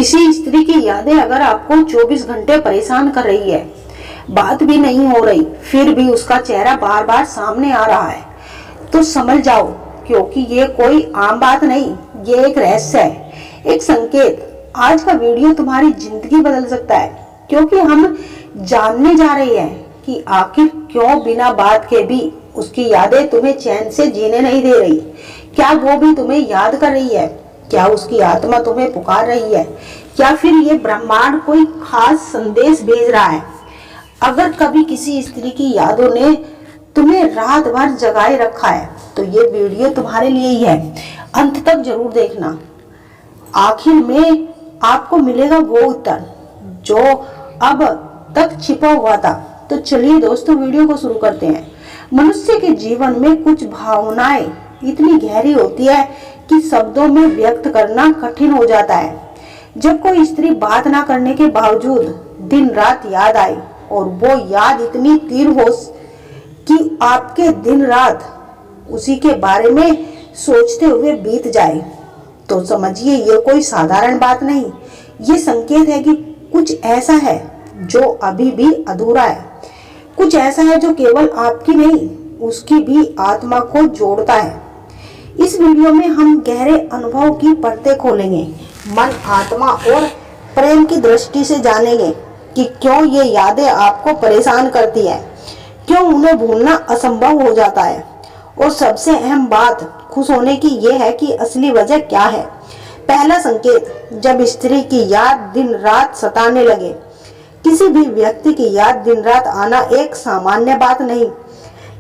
किसी स्त्री की यादें अगर आपको 24 घंटे परेशान कर रही है, बात भी नहीं हो रही, फिर भी उसका चेहरा बार बार सामने आ रहा है, तो समझ जाओ, क्योंकि ये कोई आम बात नहीं, ये एक रहस्य है, एक संकेत। आज का वीडियो तुम्हारी जिंदगी बदल सकता है, क्योंकि हम जानने जा रहे हैं कि आखिर क्यों बिना बात के भी उसकी यादें तुम्हें चैन से जीने नहीं दे रही। क्या वो भी तुम्हें याद कर रही है? क्या उसकी आत्मा तुम्हें पुकार रही है, या फिर ये ब्रह्मांड कोई खास संदेश भेज रहा है? अगर कभी किसी स्त्री की यादों ने तुम्हें रात भर जगाए रखा है, तो ये वीडियो तुम्हारे लिए ही है। अंत तक जरूर देखना, आखिर में आपको मिलेगा वो उत्तर जो अब तक छिपा हुआ था। तो चलिए दोस्तों, वीडियो को शुरू करते हैं। मनुष्य के जीवन में कुछ भावनाएं इतनी गहरी होती है कि शब्दों में व्यक्त करना कठिन हो जाता है। जब कोई स्त्री बात ना करने के बावजूद दिन रात याद आए, और वो याद इतनी तीव्र हो कि आपके दिन रात उसी के बारे में सोचते हुए बीत जाए, तो समझिए ये कोई साधारण बात नहीं, ये संकेत है कि कुछ ऐसा है जो अभी भी अधूरा है, कुछ ऐसा है जो केवल आपकी नहीं, उसकी भी आत्मा को जोड़ता है। इस वीडियो में हम गहरे अनुभव की परतें खोलेंगे, मन, आत्मा और प्रेम की दृष्टि से जानेंगे कि क्यों ये यादें आपको परेशान करती है, क्यों उन्हें भूलना असंभव हो जाता है, और सबसे अहम बात खुश होने की यह है कि असली वजह क्या है। पहला संकेत, जब स्त्री की याद दिन रात सताने लगे। किसी भी व्यक्ति की याद दिन रात आना एक सामान्य बात नहीं,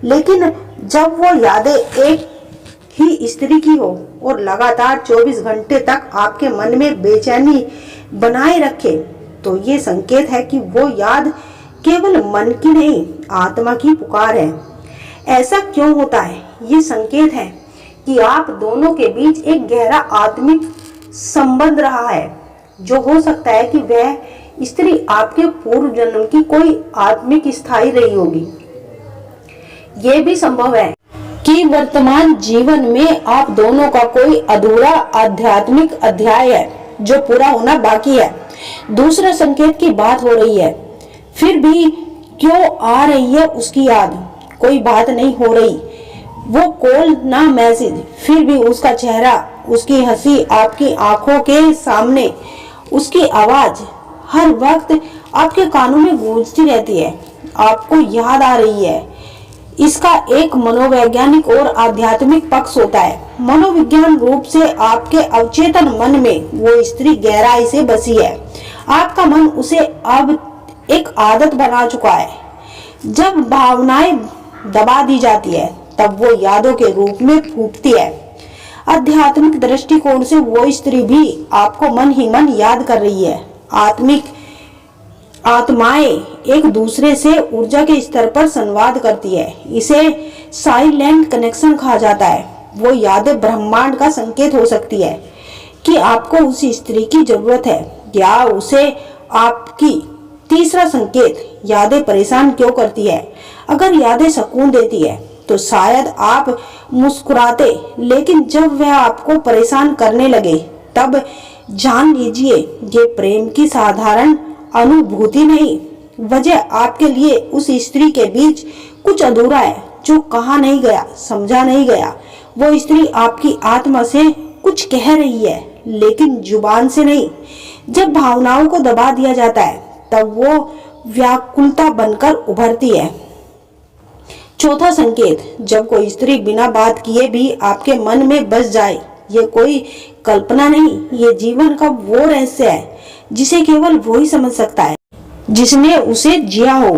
लेकिन जब वो यादें एक ही स्त्री की हो और लगातार 24 घंटे तक आपके मन में बेचैनी बनाए रखे, तो ये संकेत है कि वो याद केवल मन की नहीं, आत्मा की पुकार है। ऐसा क्यों होता है? ये संकेत है कि आप दोनों के बीच एक गहरा आत्मिक संबंध रहा है, जो हो सकता है कि वह स्त्री आपके पूर्व जन्म की कोई आत्मिक स्थायी रही होगी। ये भी संभव है कि वर्तमान जीवन में आप दोनों का कोई अधूरा आध्यात्मिक अध्याय है जो पूरा होना बाकी है। दूसरा संकेत की बात हो रही है, फिर भी क्यों आ रही है उसकी याद? कोई बात नहीं हो रही, वो कॉल ना मैसेज, फिर भी उसका चेहरा, उसकी हंसी आपकी आंखों के सामने, उसकी आवाज हर वक्त आपके कानों में गूंजती रहती है, आपको याद आ रही है। इसका एक मनोवैज्ञानिक और आध्यात्मिक पक्ष होता है। मनोविज्ञान रूप से आपके अवचेतन मन में वो स्त्री गहराई से बसी है, आपका मन उसे अब एक आदत बना चुका है। जब भावनाएं दबा दी जाती है, तब वो यादों के रूप में फूटती है। आध्यात्मिक दृष्टिकोण से वो स्त्री भी आपको मन ही मन याद कर रही है। आत्माएं एक दूसरे से ऊर्जा के स्तर पर संवाद करती है, इसे साइलेंट कनेक्शन कहा जाता है। वो यादें ब्रह्मांड का संकेत हो सकती है कि आपको उस स्त्री की जरूरत है, या उसे आपकी। तीसरा संकेत, यादें परेशान क्यों करती है? अगर यादें सुकून देती है तो शायद आप मुस्कुराते, लेकिन जब वह आपको परेशान करने लगे, तब जान लीजिए ये प्रेम की साधारण अनुभूति नहीं, वजह आपके लिए उस स्त्री के बीच कुछ अधूरा है, जो कहा नहीं गया, समझा नहीं गया। वो स्त्री आपकी आत्मा से कुछ कह रही है, लेकिन जुबान से नहीं। जब भावनाओं को दबा दिया जाता है, तब वो व्याकुलता बनकर उभरती है। चौथा संकेत, जब कोई स्त्री बिना बात किए भी आपके मन में बस जाए, ये कोई कल्पना नहीं, ये जीवन का वो रहस्य है जिसे केवल वो ही समझ सकता है जिसने उसे जिया हो।